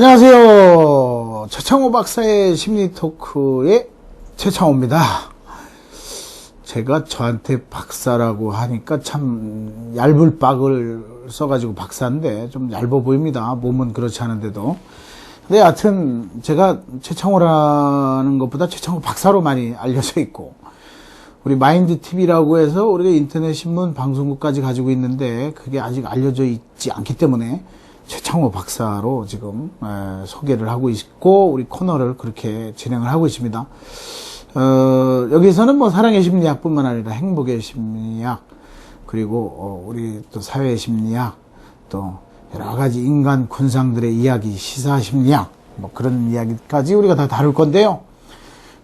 안녕하세요. 최창호 박사의 심리 토크의 최창호입니다. 제가 저한테 박사라고 하니까 참 얇을 빡을 써가지고 박사인데 좀 얇아 보입니다. 몸은 그렇지 않은데도. 근데 여하튼 제가 최창호라는 것보다 최창호 박사로 많이 알려져 있고, 우리 마인드 TV라고 해서 우리가 인터넷 신문 방송국까지 가지고 있는데 그게 아직 알려져 있지 않기 때문에 최창호 박사로 지금 소개를 하고 있고, 우리 코너를 그렇게 진행을 하고 있습니다. 여기서는 뭐 사랑의 심리학뿐만 아니라 행복의 심리학, 그리고 우리 또 사회의 심리학, 또 여러 가지 인간 군상들의 이야기, 시사 심리학, 뭐 그런 이야기까지 우리가 다 다룰 건데요.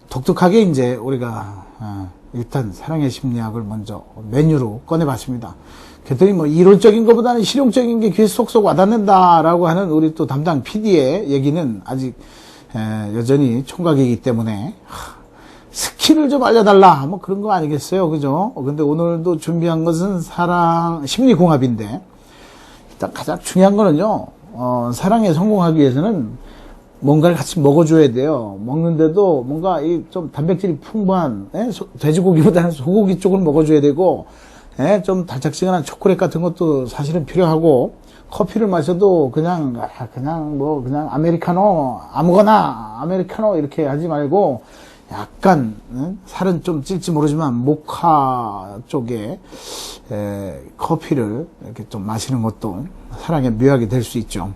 독특하게 이제 우리가 일단 사랑의 심리학을 먼저 메뉴로 꺼내봤습니다. 그랬더니 뭐 이론적인 것보다는 실용적인 게 귀에 쏙쏙 와닿는다라고 하는 우리 또 담당 PD의 얘기는 아직 여전히 총각이기 때문에 스킬을 좀 알려달라 뭐 그런 거 아니겠어요, 그죠? 근데 오늘도 준비한 것은 사랑 심리공합인데, 일단 가장 중요한 거는요, 사랑에 성공하기 위해서는 뭔가를 같이 먹어줘야 돼요. 먹는데도 뭔가 좀 단백질이 풍부한 돼지고기보다는 소고기 쪽을 먹어줘야 되고, 좀 달짝지근한 초콜릿 같은 것도 사실은 필요하고, 커피를 마셔도 그냥 아메리카노, 아무거나 아메리카노 이렇게 하지 말고, 약간 살은 좀 찔지 모르지만 모카 쪽에 커피를 이렇게 좀 마시는 것도 사랑의 묘약이 될 수 있죠.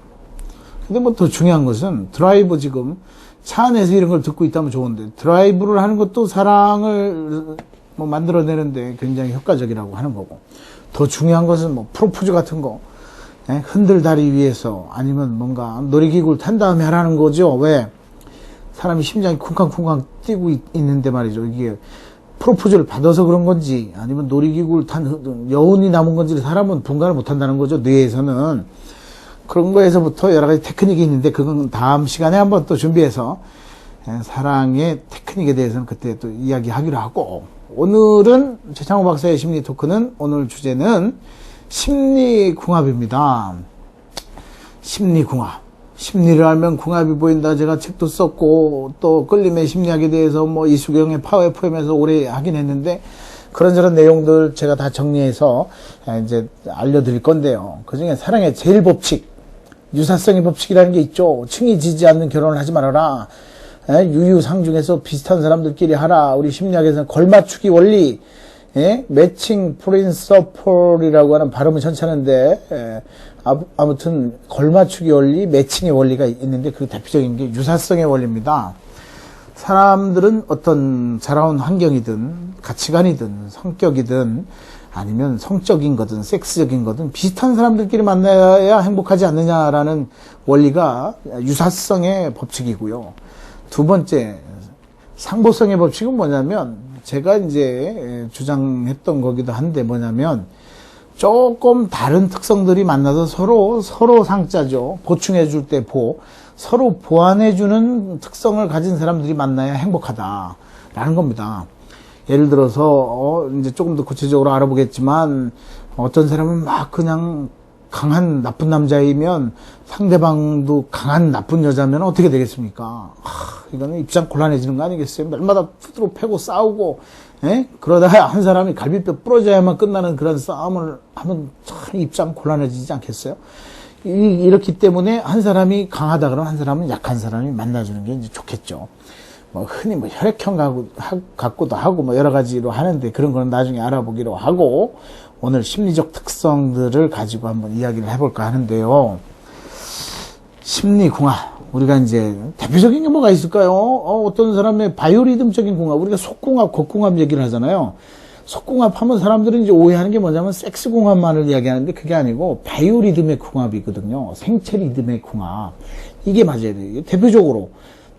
근데 뭐 더 중요한 것은 드라이브, 지금 차 안에서 이런 걸 듣고 있다면 좋은데 드라이브를 하는 것도 사랑을 뭐 만들어내는데 굉장히 효과적이라고 하는 거고, 더 중요한 것은 뭐 프로포즈 같은 거 흔들다리 위에서 아니면 뭔가 놀이기구를 탄 다음에 하라는 거죠. 왜? 사람이 심장이 쿵쾅쿵쾅 뛰고 있는데 말이죠. 이게 프로포즈를 받아서 그런 건지 아니면 놀이기구를 탄 여운이 남은 건지 사람은 분간을 못 한다는 거죠. 뇌에서는. 그런 거에서부터 여러 가지 테크닉이 있는데 그건 다음 시간에 한번 또 준비해서 사랑의 테크닉에 대해서는 그때 또 이야기하기로 하고, 오늘은 최창호 박사의 심리 토크는 오늘 주제는 심리궁합입니다. 심리궁합. 심리를 알면 궁합이 보인다. 제가 책도 썼고 또 끌림의 심리학에 대해서 뭐 이수경의 파워 FM에서 오래 하긴 했는데 그런저런 내용들 제가 다 정리해서 이제 알려드릴 건데요. 그중에 사랑의 제일 법칙, 유사성의 법칙이라는 게 있죠. 층이 지지 않는 결혼을 하지 말아라. 유유상중에서 비슷한 사람들끼리 하라. 우리 심리학에서는 걸맞추기 원리, 매칭 프린서플이라고 하는 발음은 괜찮은데, 아무튼 걸맞추기 원리, 매칭의 원리가 있는데 그 대표적인 게 유사성의 원리입니다. 사람들은 어떤 자라온 환경이든 가치관이든 성격이든 아니면 성적인 거든 섹스적인 거든 비슷한 사람들끼리 만나야 행복하지 않느냐라는 원리가 유사성의 법칙이고요. 두 번째, 상보성의 법칙은 뭐냐면, 제가 이제 주장했던 거기도 한데 뭐냐면, 조금 다른 특성들이 만나서 서로 상자죠. 보충해 줄 때 서로 보완해 주는 특성을 가진 사람들이 만나야 행복하다라는 겁니다. 예를 들어서 이제 조금 더 구체적으로 알아보겠지만, 어떤 사람은 막 그냥 강한 나쁜 남자이면 상대방도 강한 나쁜 여자면 어떻게 되겠습니까? 이거는 입장 곤란해지는 거 아니겠어요? 날마다 푸드로 패고 싸우고, 그러다가 한 사람이 갈비뼈 부러져야만 끝나는 그런 싸움을 하면 참 입장 곤란해지지 않겠어요? 이렇기 때문에 한 사람이 강하다 그러면 한 사람은 약한 사람이 만나주는 게 이제 좋겠죠. 뭐 흔히 뭐 혈액형 갖고도 하고 뭐 여러 가지로 하는데 그런 거는 나중에 알아보기로 하고, 오늘 심리적 특성들을 가지고 한번 이야기를 해볼까 하는데요. 심리궁합. 우리가 이제 대표적인 게 뭐가 있을까요? 어떤 사람의 바이오리듬적인 궁합. 우리가 속궁합, 겉궁합 얘기를 하잖아요. 속궁합 하면 사람들은 이제 오해하는 게 뭐냐면 섹스궁합만을 이야기하는데 그게 아니고 바이오리듬의 궁합이거든요. 생체 리듬의 궁합. 이게 맞아야 돼요. 대표적으로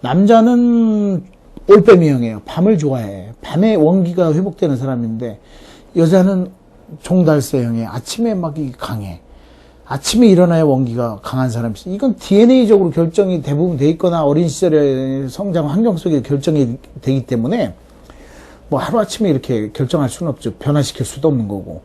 남자는 올빼미형이에요. 밤을 좋아해. 밤에 원기가 회복되는 사람인데, 여자는 종달새형에 아침에 막 강해. 아침에 일어나야 원기가 강한 사람이 있어요. 이건 DNA적으로 결정이 대부분 돼 있거나 어린 시절의 성장 환경 속에 결정이 되기 때문에 뭐 하루아침에 이렇게 결정할 수는 없죠. 변화시킬 수도 없는 거고.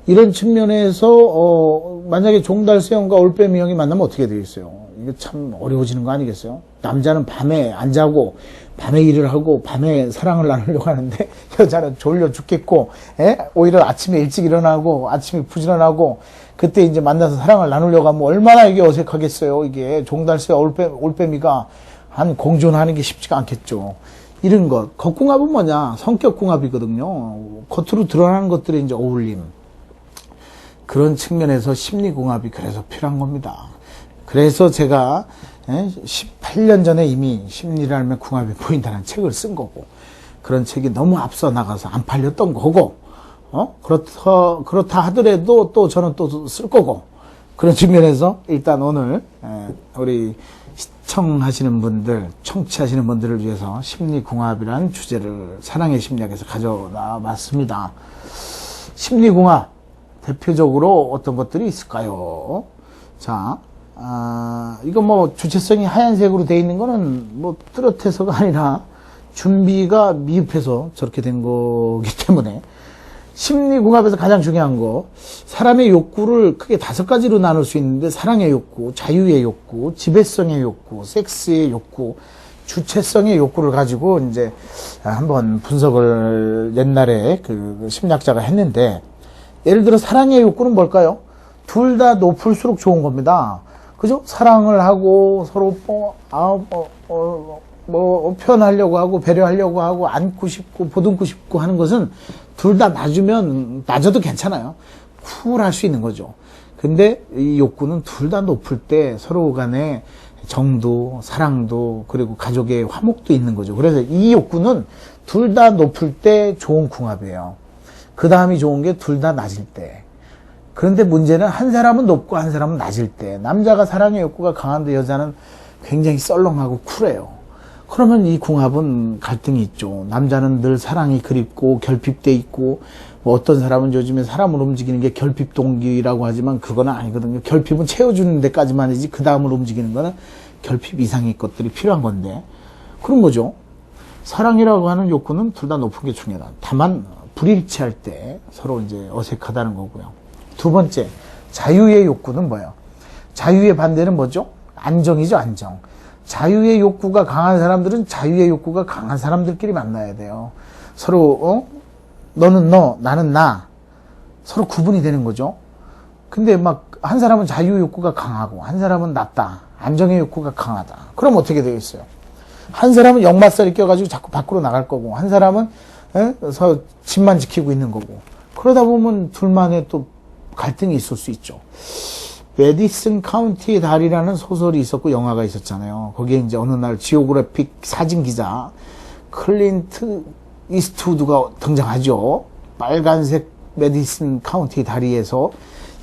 이런 측면에서 만약에 종달새형과 올빼미형이 만나면 어떻게 되겠어요? 이거 참 어려워지는 거 아니겠어요? 남자는 밤에 안 자고 밤에 일을 하고 밤에 사랑을 나누려고 하는데 여자는 졸려 죽겠고, 오히려 아침에 일찍 일어나고 아침에 부지런하고 그때 이제 만나서 사랑을 나누려고 하면 얼마나 이게 어색하겠어요. 이게 종달새 올빼미가 한 공존하는 게 쉽지가 않겠죠. 이런 것. 겉궁합은 뭐냐? 성격궁합이거든요. 겉으로 드러나는 것들이 이제 어울림. 그런 측면에서 심리궁합이 그래서 필요한 겁니다. 그래서 제가 18년 전에 이미 심리를 알면 궁합이 보인다는 책을 쓴 거고, 그런 책이 너무 앞서 나가서 안 팔렸던 거고, 그렇다 하더라도 또 저는 또 쓸 거고, 그런 측면에서 일단 오늘 우리 시청하시는 분들, 청취하시는 분들을 위해서 심리궁합이라는 주제를 사랑의 심리학에서 가져나 봤습니다. 심리궁합 대표적으로 어떤 것들이 있을까요? 자, 이거 뭐 주체성이 하얀색으로 되어 있는 거는 뭐 뚜렷해서가 아니라 준비가 미흡해서 저렇게 된 거기 때문에, 심리궁합에서 가장 중요한 거, 사람의 욕구를 크게 5가지로 나눌 수 있는데, 사랑의 욕구, 자유의 욕구, 지배성의 욕구, 섹스의 욕구, 주체성의 욕구를 가지고 이제 한번 분석을 옛날에 그 심리학자가 했는데, 예를 들어 사랑의 욕구는 뭘까요? 둘 다 높을수록 좋은 겁니다. 그죠? 사랑을 하고 서로 표현하려고 하고 배려하려고 하고 안고 싶고 보듬고 싶고 하는 것은 둘 다 낮아도 괜찮아요. 쿨할 수 있는 거죠. 근데 이 욕구는 둘 다 높을 때 서로 간에 정도, 사랑도, 그리고 가족의 화목도 있는 거죠. 그래서 이 욕구는 둘 다 높을 때 좋은 궁합이에요. 그 다음이 좋은 게 둘 다 낮을 때. 그런데 문제는 한 사람은 높고 한 사람은 낮을 때, 남자가 사랑의 욕구가 강한데 여자는 굉장히 썰렁하고 쿨해요. 그러면 이 궁합은 갈등이 있죠. 남자는 늘 사랑이 그립고 결핍돼 있고, 뭐 어떤 사람은 요즘에 사람을 움직이는 게 결핍 동기라고 하지만 그건 아니거든요. 결핍은 채워주는 데까지만이지 그 다음을 움직이는 거는 결핍 이상의 것들이 필요한 건데, 그런 거죠. 사랑이라고 하는 욕구는 둘 다 높은 게 중요하다. 다만 불일치할 때 서로 이제 어색하다는 거고요. 두 번째, 자유의 욕구는 뭐예요? 자유의 반대는 뭐죠? 안정이죠, 안정. 자유의 욕구가 강한 사람들은 자유의 욕구가 강한 사람들끼리 만나야 돼요. 서로, 너는 너, 나는 나. 서로 구분이 되는 거죠. 근데 막, 한 사람은 자유 욕구가 강하고, 한 사람은 낮다. 안정의 욕구가 강하다. 그럼 어떻게 되겠어요? 한 사람은 역마살이 껴가지고 자꾸 밖으로 나갈 거고, 한 사람은, 집만 지키고 있는 거고. 그러다 보면 둘만의 또 갈등이 있을 수 있죠. 메디슨 카운티의 달이라는 소설이 있었고 영화가 있었잖아요. 거기에 이제 어느 날 지오그래픽 사진 기자 클린트 이스트우드가 등장하죠. 빨간색 메디슨 카운티 다리에서.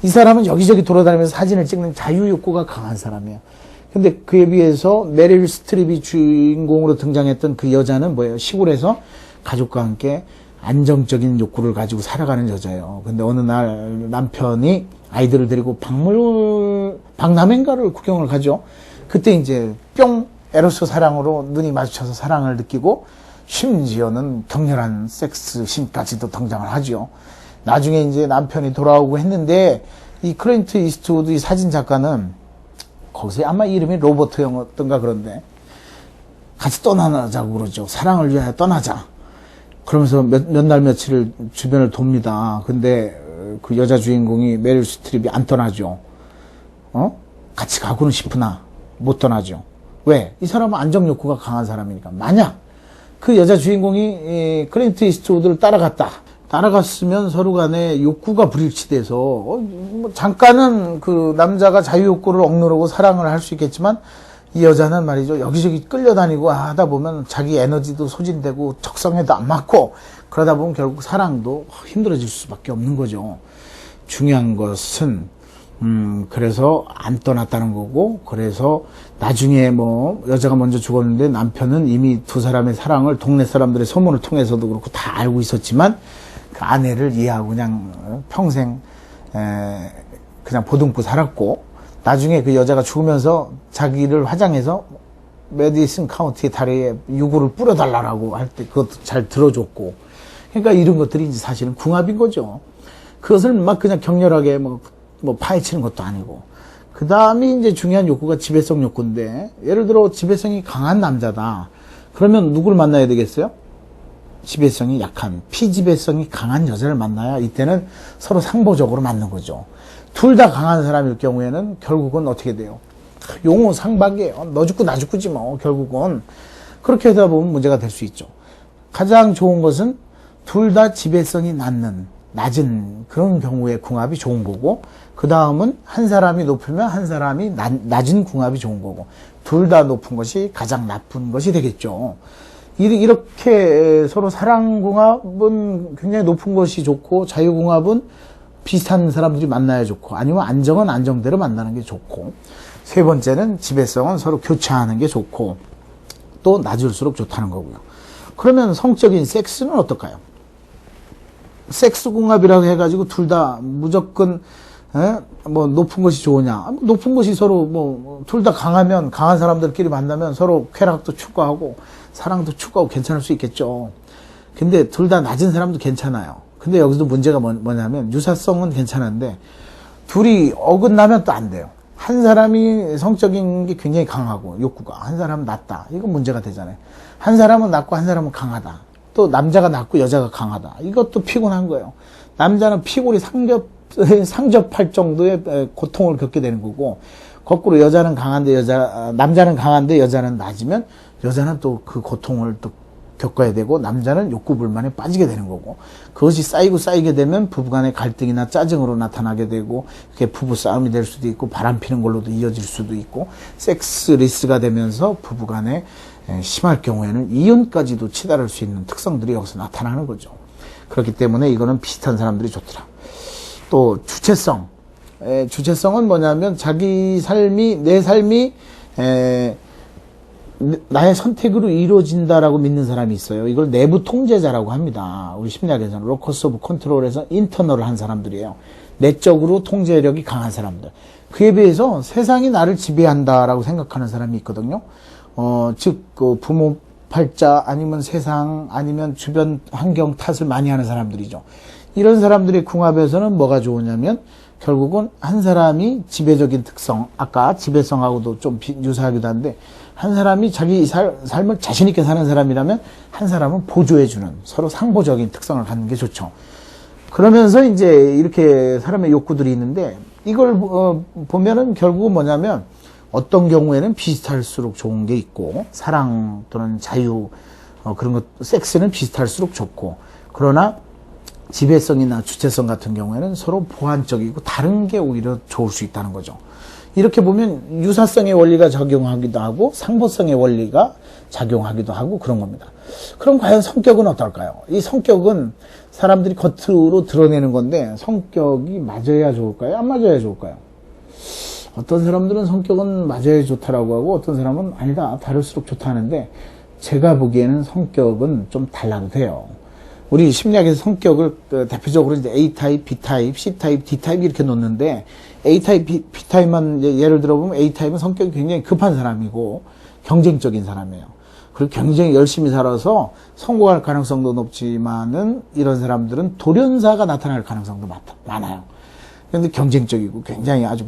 이 사람은 여기저기 돌아다니면서 사진을 찍는 자유욕구가 강한 사람이에요. 근데 그에 비해서 메릴 스트립이 주인공으로 등장했던 그 여자는 뭐예요? 시골에서 가족과 함께 안정적인 욕구를 가지고 살아가는 여자예요. 근데 어느 날 남편이 아이들을 데리고 박람회인가를 구경을 가죠. 그때 이제 뿅! 에로스 사랑으로 눈이 마주쳐서 사랑을 느끼고, 심지어는 격렬한 섹스 씬까지도 등장을 하죠. 나중에 이제 남편이 돌아오고 했는데, 이 클린트 이스트우드 이 사진 작가는 거기서 아마 이름이 로버트였던가 그런데, 같이 떠나자고 그러죠. 사랑을 위하여 떠나자. 그러면서 몇 날 며칠을 주변을 돕니다. 근데 그 여자 주인공이 메릴 스트립이 안 떠나죠. 같이 가고는 싶으나 못 떠나죠. 왜? 이 사람은 안정 욕구가 강한 사람이니까. 만약 그 여자 주인공이 클린트 이스트우드를 따라갔으면 서로 간에 욕구가 불일치돼서 잠깐은 그 남자가 자유 욕구를 억누르고 사랑을 할 수 있겠지만, 이 여자는 말이죠, 여기저기 끌려다니고 하다 보면 자기 에너지도 소진되고 적성에도 안 맞고, 그러다 보면 결국 사랑도 힘들어질 수밖에 없는 거죠. 중요한 것은 그래서 안 떠났다는 거고, 그래서 나중에 뭐 여자가 먼저 죽었는데 남편은 이미 두 사람의 사랑을 동네 사람들의 소문을 통해서도 그렇고 다 알고 있었지만, 그 아내를 이해하고 그냥 평생 그냥 보듬고 살았고, 나중에 그 여자가 죽으면서 자기를 화장해서 메디슨 카운티 다리에 유골을 뿌려달라고 할 때 그것도 잘 들어줬고. 그러니까 이런 것들이 이제 사실은 궁합인 거죠. 그것을 막 그냥 격렬하게 뭐 파헤치는 것도 아니고. 그 다음이 이제 중요한 욕구가 지배성 욕구인데, 예를 들어 지배성이 강한 남자다. 그러면 누구를 만나야 되겠어요? 지배성이 약한, 피지배성이 강한 여자를 만나야 이때는 서로 상보적으로 맞는 거죠. 둘 다 강한 사람일 경우에는 결국은 어떻게 돼요? 용호상박이에요. 너 죽고 나 죽고지 뭐, 결국은. 그렇게 하다 보면 문제가 될 수 있죠. 가장 좋은 것은 둘 다 지배성이 낮은 그런 경우에 궁합이 좋은 거고, 그 다음은 한 사람이 높으면 한 사람이 낮은 궁합이 좋은 거고, 둘 다 높은 것이 가장 나쁜 것이 되겠죠. 이렇게 서로 사랑궁합은 굉장히 높은 것이 좋고, 자유궁합은 비슷한 사람들이 만나야 좋고, 아니면 안정은 안정대로 만나는 게 좋고, 세 번째는 지배성은 서로 교차하는 게 좋고, 또 낮을수록 좋다는 거고요. 그러면 성적인 섹스는 어떨까요? 섹스 궁합이라고 해가지고 둘 다 무조건 뭐 높은 것이 좋으냐? 높은 것이 서로 뭐 둘 다 강하면, 강한 사람들끼리 만나면 서로 쾌락도 추구하고 사랑도 추구하고 괜찮을 수 있겠죠. 근데 둘 다 낮은 사람도 괜찮아요. 근데 여기서 문제가 뭐냐면, 유사성은 괜찮은데 둘이 어긋나면 또 안 돼요. 한 사람이 성적인 게 굉장히 강하고 욕구가, 한 사람은 낮다. 이건 문제가 되잖아요. 한 사람은 낮고 한 사람은 강하다. 또 남자가 낮고 여자가 강하다. 이것도 피곤한 거예요. 남자는 피골이 상접할 정도의 고통을 겪게 되는 거고, 거꾸로 여자는 강한데 남자는 강한데 여자는 낮으면 여자는 또 그 고통을 또 겪어야 되고, 남자는 욕구 불만에 빠지게 되는 거고, 그것이 쌓이게 되면 부부간의 갈등이나 짜증으로 나타나게 되고, 그게 부부 싸움이 될 수도 있고, 바람 피는 걸로도 이어질 수도 있고, 섹스리스가 되면서 부부간에 심할 경우에는 이혼까지도 치달을 수 있는 특성들이 여기서 나타나는 거죠. 그렇기 때문에 이거는 비슷한 사람들이 좋더라. 또 주체성은 뭐냐면, 자기 삶이, 내 삶이 나의 선택으로 이루어진다라고 믿는 사람이 있어요. 이걸 내부 통제자라고 합니다. 우리 심리학에서는 로커스 오브 컨트롤에서 인터널을 한 사람들이에요. 내적으로 통제력이 강한 사람들. 그에 비해서 세상이 나를 지배한다라고 생각하는 사람이 있거든요. 즉 부모 팔자, 아니면 세상, 아니면 주변 환경 탓을 많이 하는 사람들이죠. 이런 사람들의 궁합에서는 뭐가 좋으냐면, 결국은 한 사람이 지배적인 특성, 아까 지배성하고도 좀 유사하기도 한데, 한 사람이 자기 삶을 자신 있게 사는 사람이라면 한 사람은 보조해주는, 서로 상보적인 특성을 갖는 게 좋죠. 그러면서 이제 이렇게 사람의 욕구들이 있는데, 이걸 보면은 결국은 뭐냐면, 어떤 경우에는 비슷할수록 좋은 게 있고, 사랑 또는 자유, 그런 것, 섹스는 비슷할수록 좋고, 그러나 지배성이나 주체성 같은 경우에는 서로 보완적이고 다른 게 오히려 좋을 수 있다는 거죠. 이렇게 보면 유사성의 원리가 작용하기도 하고 상보성의 원리가 작용하기도 하고 그런 겁니다. 그럼 과연 성격은 어떨까요? 이 성격은 사람들이 겉으로 드러내는 건데, 성격이 맞아야 좋을까요? 안 맞아야 좋을까요? 어떤 사람들은 성격은 맞아야 좋다라고 하고, 어떤 사람은 아니다, 다를수록 좋다 하는데, 제가 보기에는 성격은 좀 달라도 돼요. 우리 심리학에서 성격을 대표적으로 이제 A타입, B타입, C타입, D타입 이렇게 놓는데, A타입, B타입만 예를 들어보면, A타입은 성격이 굉장히 급한 사람이고 경쟁적인 사람이에요. 그리고 굉장히 열심히 살아서 성공할 가능성도 높지만은, 이런 사람들은 돌연사가 나타날 가능성도 많아요. 그런데 경쟁적이고 굉장히 아주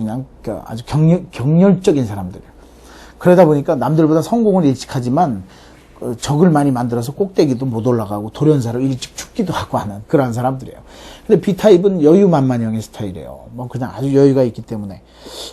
격렬적인 사람들이에요. 그러다 보니까 남들보다 성공을 일찍 하지만 적을 많이 만들어서 꼭대기도 못 올라가고 돌연사로 일찍 죽기도 하고 하는 그런 사람들이에요. 근데 B타입은 여유만만형의 스타일이에요. 뭐 그냥 아주 여유가 있기 때문에.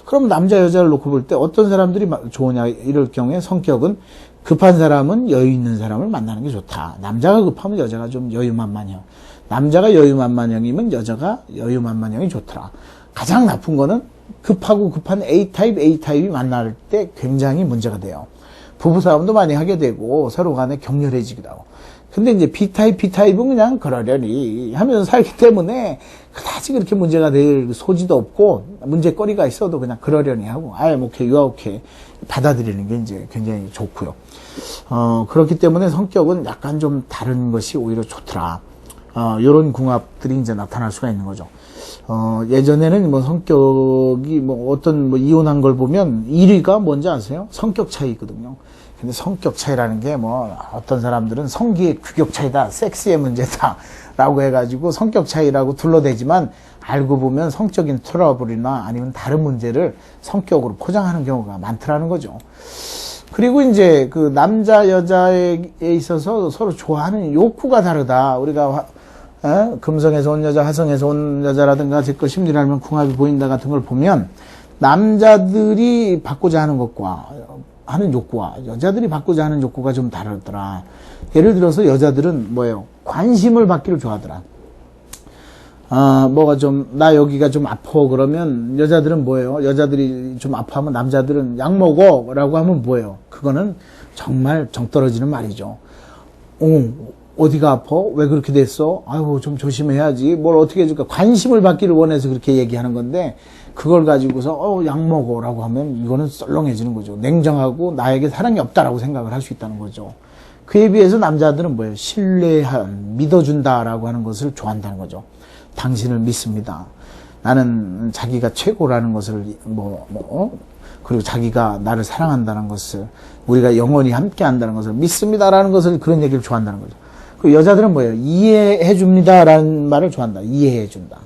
그럼 남자 여자를 놓고 볼 때 어떤 사람들이 좋으냐, 이럴 경우에 성격은 급한 사람은 여유 있는 사람을 만나는 게 좋다. 남자가 급하면 여자가 좀 여유만만형, 남자가 여유만만형이면 여자가 여유만만형이 좋더라. 가장 나쁜 거는 급하고 급한 A타입이 만날 때 굉장히 문제가 돼요. 부부싸움도 많이 하게 되고 서로 간에 격렬해지기도 하고. 근데 이제 B타입은 그냥 그러려니 하면서 살기 때문에 그다지 그렇게 문제가 될 소지도 없고, 문제거리가 있어도 그냥 그러려니 하고, 오케이, 오케이 받아들이는 게 이제 굉장히 좋고요. 그렇기 때문에 성격은 약간 좀 다른 것이 오히려 좋더라. 요런 궁합들이 이제 나타날 수가 있는 거죠. 예전에는 뭐 성격이 어떤 이혼한 걸 보면 1위가 뭔지 아세요? 성격 차이거든요. 근데 성격 차이라는 게 어떤 사람들은 성기의 규격 차이다, 섹스의 문제다, 라고 해가지고 성격 차이라고 둘러대지만 알고 보면 성적인 트러블이나 아니면 다른 문제를 성격으로 포장하는 경우가 많더라는 거죠. 그리고 이제 그 남자 여자에 있어서 서로 좋아하는 욕구가 다르다. 우리가 금성에서 온 여자, 화성에서 온 여자라든가 제거 심리를 알면 궁합이 보인다 같은 걸 보면 남자들이 받고자 하는 것과 하는 욕구와 여자들이 받고자 하는 욕구가 좀 다르더라. 예를 들어서 여자들은 뭐예요? 관심을 받기를 좋아하더라. 뭐가 좀, 나 여기가 좀 아파 그러면 여자들은 뭐예요? 여자들이 좀 아파하면 남자들은 약 먹어 라고 하면 뭐예요? 그거는 정말 정 떨어지는 말이죠. 어디가 아파? 왜 그렇게 됐어? 아이고, 좀 조심해야지. 뭘 어떻게 해줄까? 관심을 받기를 원해서 그렇게 얘기하는 건데, 그걸 가지고서, 약 먹어 라고 하면 이거는 썰렁해지는 거죠. 냉정하고 나에게 사랑이 없다라고 생각을 할 수 있다는 거죠. 그에 비해서 남자들은 뭐예요? 신뢰한, 믿어준다라고 하는 것을 좋아한다는 거죠. 당신을 믿습니다. 나는 자기가 최고라는 것을 그리고 자기가 나를 사랑한다는 것을, 우리가 영원히 함께 한다는 것을 믿습니다라는 것을, 그런 얘기를 좋아한다는 거죠. 그 여자들은 뭐예요? 이해해 줍니다라는 말을 좋아한다. 이해해 준다.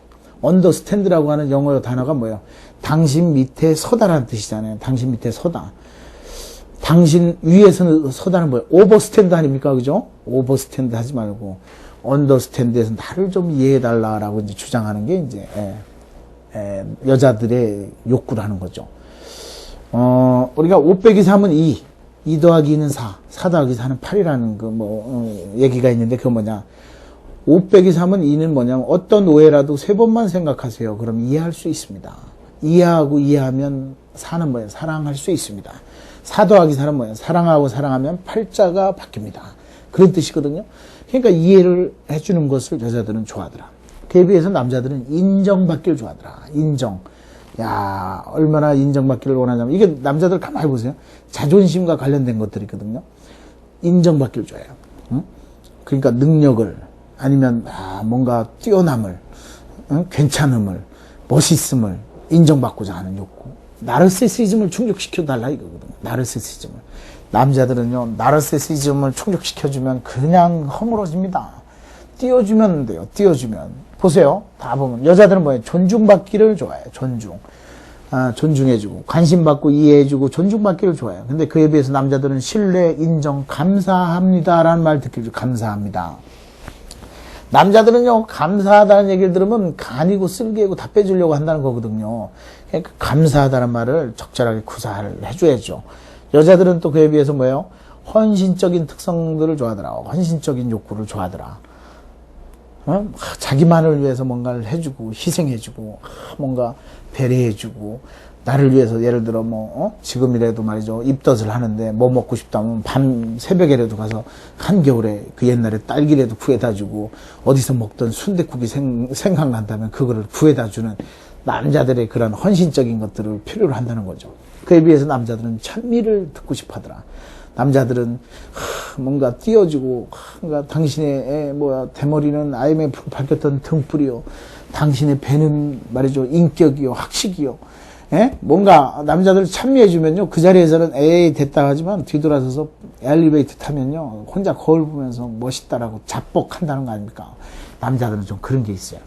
understand라고 하는 영어 단어가 뭐예요? 당신 밑에 서다라는 뜻이잖아요. 당신 밑에 서다. 당신 위에서는 서다는 뭐예요? overstand 아닙니까? 그죠? overstand 하지 말고 understand에서 나를 좀 이해해달라라고 이제 주장하는 게 이제 여자들의 욕구라는 거죠. 우리가 5 빼기 3은 2 더하기 2는 4 더하기 4는 8이라는 얘기가 있는데, 그건 뭐냐? 5 빼기 3은 2는 뭐냐면, 어떤 오해라도 3번만 생각하세요. 그럼 이해할 수 있습니다. 이해하고 이해하면 4는 뭐예요? 사랑할 수 있습니다. 4 더하기 4는 뭐예요? 사랑하고 사랑하면 8자가 바뀝니다. 그런 뜻이거든요. 그러니까 이해를 해주는 것을 여자들은 좋아하더라. 그에 비해서 남자들은 인정받기를 좋아하더라. 인정. 야, 얼마나 인정받기를 원하냐면, 이게 남자들 가만히 보세요. 자존심과 관련된 것들이거든요. 인정받기를 좋아해요. 응? 그러니까 능력을, 아니면 뭔가 뛰어남을, 괜찮음을, 멋있음을 인정받고자 하는 욕구. 나르시시즘을 충족시켜달라 이거거든요. 나르시시즘을. 남자들은요, 나르시시즘을 충족시켜주면 그냥 허물어집니다. 띄워주면 돼요. 띄워주면. 보세요. 다 보면. 여자들은 뭐예요? 존중받기를 좋아해요. 존중. 존중해주고, 관심받고, 이해해주고, 존중받기를 좋아해요. 근데 그에 비해서 남자들은 신뢰, 인정, 감사합니다라는 말 듣기를 감사합니다. 남자들은요, 감사하다는 얘기를 들으면 간이고 쓸개고 다 빼주려고 한다는 거거든요. 그러니까 감사하다는 말을 적절하게 구사를 해줘야죠. 여자들은 또 그에 비해서 뭐예요? 헌신적인 특성들을 좋아하더라. 헌신적인 욕구를 좋아하더라. 자기만을 위해서 뭔가를 해주고, 희생해주고, 뭔가 배려해주고, 나를 위해서 예를 들어 지금이라도 말이죠. 입덧을 하는데 뭐 먹고 싶다면 밤 새벽에라도 가서 한겨울에 그 옛날에 딸기라도 구해다 주고, 어디서 먹던 순댓국이 생각난다면 그거를 구해다 주는 남자들의 그런 헌신적인 것들을 필요로 한다는 거죠. 그에 비해서 남자들은 찬미를 듣고 싶어 하더라. 남자들은 뭔가 띄워주고, 뭔가 당신의 대머리는 IMF로 밝혔던 등불이요, 당신의 배는 말이죠 인격이요, 학식이요. 뭔가 남자들 찬미해주면요, 그 자리에서는 에이 됐다 하지만 뒤돌아서서 엘리베이터 타면요, 혼자 거울 보면서 멋있다라고 자뻑한다는 거 아닙니까? 남자들은 좀 그런 게 있어요.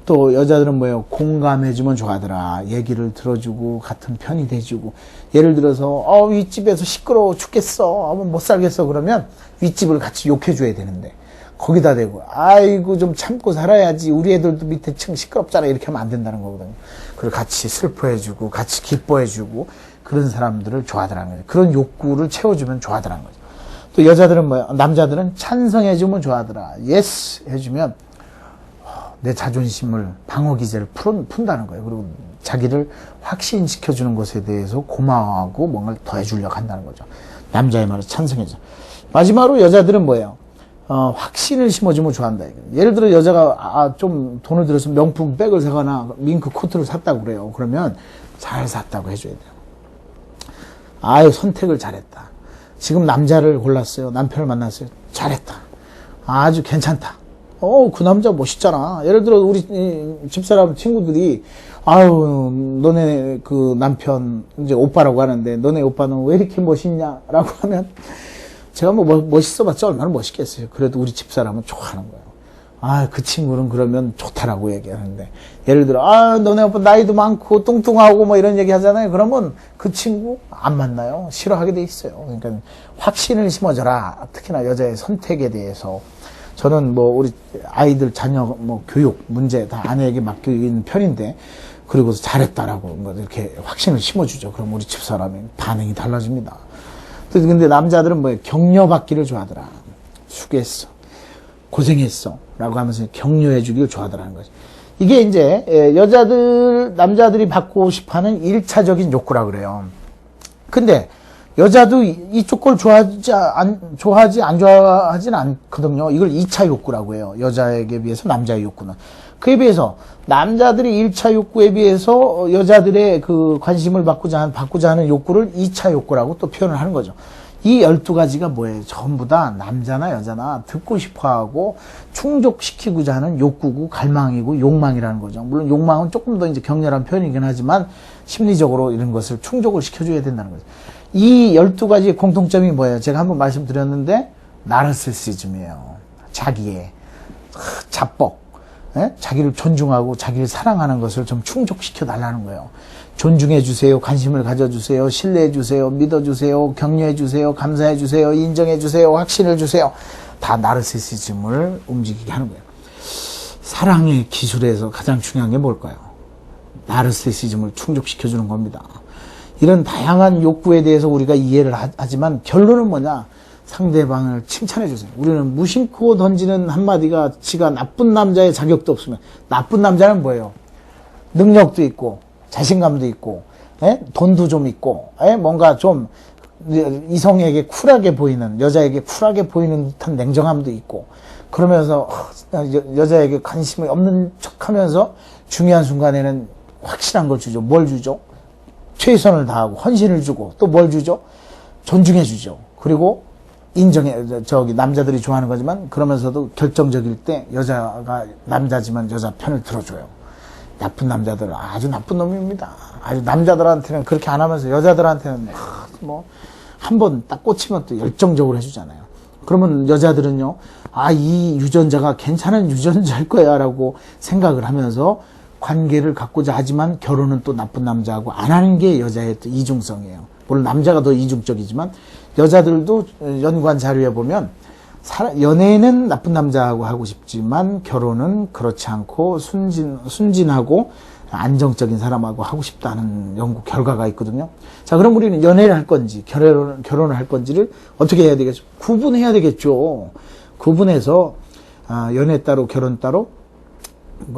또 여자들은 뭐예요? 공감해주면 좋아하더라. 얘기를 들어주고 같은 편이 돼주고. 예를 들어서 윗집에서 시끄러워 죽겠어, 못 살겠어 그러면 윗집을 같이 욕해줘야 되는데, 거기다 대고 아이고 좀 참고 살아야지, 우리 애들도 밑에 층 시끄럽잖아, 이렇게 하면 안 된다는 거거든요. 그리고 같이 슬퍼해주고 같이 기뻐해주고, 그런 사람들을 좋아하더라는 거죠. 그런 욕구를 채워주면 좋아하더라는 거죠. 또 여자들은 뭐예요? 남자들은 찬성해주면 좋아하더라. 예스 해주면 내 자존심을, 방어 기제를 푼다는 거예요. 그리고 자기를 확신시켜주는 것에 대해서 고마워하고 뭔가를 더 해주려고 한다는 거죠. 남자의 말을 찬성해줘. 마지막으로 여자들은 뭐예요? 확신을 심어주면 좋아한다. 예를 들어 여자가 좀 돈을 들여서 명품 백을 사거나 밍크 코트를 샀다고 그래요. 그러면 잘 샀다고 해줘야 돼요. 아유, 선택을 잘했다. 지금 남자를 골랐어요. 남편을 만났어요. 잘했다. 아주 괜찮다. 그 남자 멋있잖아. 예를 들어 우리 집사람 친구들이 아유, 너네 그 남편 이제 오빠라고 하는데 너네 오빠는 왜 이렇게 멋있냐라고 하면 제가 멋있어 봤자 얼마나 멋있겠어요. 그래도 우리 집사람은 좋아하는 거예요. 그 친구는 그러면 좋다라고 얘기하는데, 예를 들어, 너네 오빠 나이도 많고 뚱뚱하고 뭐 이런 얘기 하잖아요. 그러면 그 친구 안 만나요. 싫어하게 돼 있어요. 그러니까 확신을 심어줘라. 특히나 여자의 선택에 대해서. 저는 뭐 우리 아이들 자녀 뭐 교육 문제 다 아내에게 맡기는 편인데, 그리고서 잘했다라고 뭐 이렇게 확신을 심어주죠. 그럼 우리 집사람의 반응이 달라집니다. 근데 남자들은 뭐 격려받기를 좋아하더라. 수고했어. 고생했어. 라고 하면서 격려해 주기를 좋아하더라는 거죠. 이게 이제 남자들이 받고 싶어 하는 1차적인 욕구라 그래요. 근데 여자도 이쪽 걸 안 좋아하진 않거든요. 이걸 2차 욕구라고 해요. 여자에게 비해서 남자의 욕구는. 그에 비해서 남자들이 1차 욕구에 비해서 여자들의 그 관심을 받고자 하는 욕구를 2차 욕구라고 또 표현을 하는 거죠. 이 12가지가 뭐예요? 전부 다 남자나 여자나 듣고 싶어 하고 충족시키고자 하는 욕구고 갈망이고 욕망이라는 거죠. 물론 욕망은 조금 더 이제 격렬한 표현이긴 하지만 심리적으로 이런 것을 충족을 시켜줘야 된다는 거죠. 이 12가지의 공통점이 뭐예요? 제가 한번 말씀드렸는데, 나르시시즘이에요. 자기의 자뻑, 자기를 존중하고 자기를 사랑하는 것을 좀 충족시켜 달라는 거예요. 존중해 주세요. 관심을 가져주세요. 신뢰해 주세요. 믿어주세요. 격려해 주세요. 감사해 주세요. 인정해 주세요. 확신을 주세요. 다 나르시시즘을 움직이게 하는 거예요. 사랑의 기술에서 가장 중요한 게 뭘까요? 나르시시즘을 충족시켜 주는 겁니다. 이런 다양한 욕구에 대해서 우리가 이해를 하지만 결론은 뭐냐? 상대방을 칭찬해 주세요. 우리는 무심코 던지는 한마디가 지가 나쁜 남자의 자격도 없으면, 나쁜 남자는 뭐예요? 능력도 있고 자신감도 있고 돈도 좀 있고 뭔가 좀 이성에게 쿨하게 보이는, 여자에게 쿨하게 보이는 듯한 냉정함도 있고, 그러면서 여자에게 관심이 없는 척하면서 중요한 순간에는 확실한 걸 주죠. 뭘 주죠? 최선을 다하고 헌신을 주고, 또 뭘 주죠? 존중해 주죠. 그리고 남자들이 좋아하는 거지만, 그러면서도 결정적일 때 여자가 남자지만 여자 편을 들어줘요. 나쁜 남자들은 아주 나쁜 놈입니다. 아주 남자들한테는 그렇게 안 하면서 여자들한테는 한 번 딱 꽂히면 또 열정적으로 해주잖아요. 그러면 여자들은요, 이 유전자가 괜찮은 유전자일 거야 라고 생각을 하면서 관계를 갖고자 하지만, 결혼은 또 나쁜 남자하고 안 하는 게 여자의 또 이중성이에요. 물론 남자가 더 이중적이지만, 여자들도 연관 자료에 보면 연애는 나쁜 남자하고 하고 싶지만 결혼은 그렇지 않고 순진하고 안정적인 사람하고 하고 싶다는 연구 결과가 있거든요. 자, 그럼 우리는 연애를 할 건지 결혼을 할 건지를 어떻게 해야 되겠죠? 구분해야 되겠죠. 구분해서 연애 따로 결혼 따로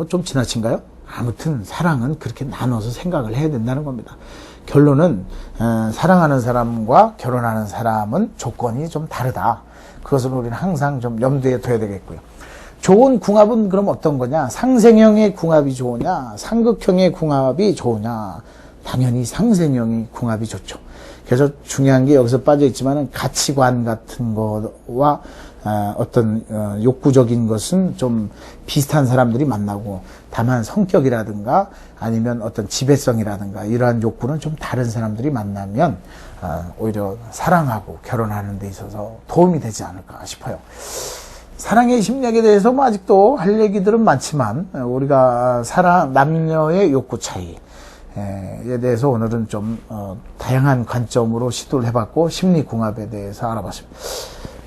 좀 지나친가요? 아무튼 사랑은 그렇게 나눠서 생각을 해야 된다는 겁니다. 결론은 사랑하는 사람과 결혼하는 사람은 조건이 좀 다르다. 그것을 우리는 항상 좀 염두에 둬야 되겠고요. 좋은 궁합은 그럼 어떤 거냐? 상생형의 궁합이 좋으냐? 상극형의 궁합이 좋으냐? 당연히 상생형의 궁합이 좋죠. 그래서 중요한 게 여기서 빠져 있지만은 가치관 같은 거와 어떤 욕구적인 것은 좀 비슷한 사람들이 만나고, 다만 성격이라든가 아니면 어떤 지배성이라든가 이러한 욕구는 좀 다른 사람들이 만나면 오히려 사랑하고 결혼하는 데 있어서 도움이 되지 않을까 싶어요. 사랑의 심리학에 대해서 아직도 할 얘기들은 많지만, 우리가 남녀의 욕구 차이에 대해서 오늘은 좀 다양한 관점으로 시도를 해봤고, 심리궁합에 대해서 알아봤습니다.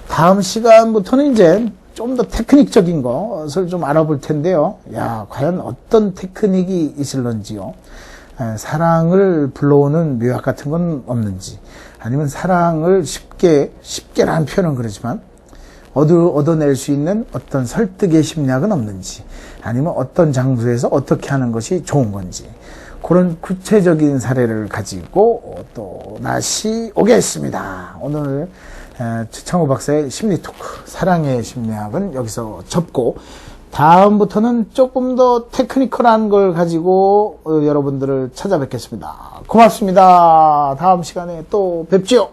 다음 시간부터는 이제 좀 더 테크닉적인 것을 좀 알아볼 텐데요. 과연 어떤 테크닉이 있을런지요. 사랑을 불러오는 묘약 같은 건 없는지, 아니면 사랑을 쉽게라는 표현은 그렇지만 얻어낼 수 있는 어떤 설득의 심리학은 없는지, 아니면 어떤 장소에서 어떻게 하는 것이 좋은 건지, 그런 구체적인 사례를 가지고 또 다시 오겠습니다. 오늘 최창호 박사의 심리 토크, 사랑의 심리학은 여기서 접고, 다음부터는 조금 더 테크니컬한 걸 가지고 여러분들을 찾아뵙겠습니다. 고맙습니다. 다음 시간에 또 뵙지요.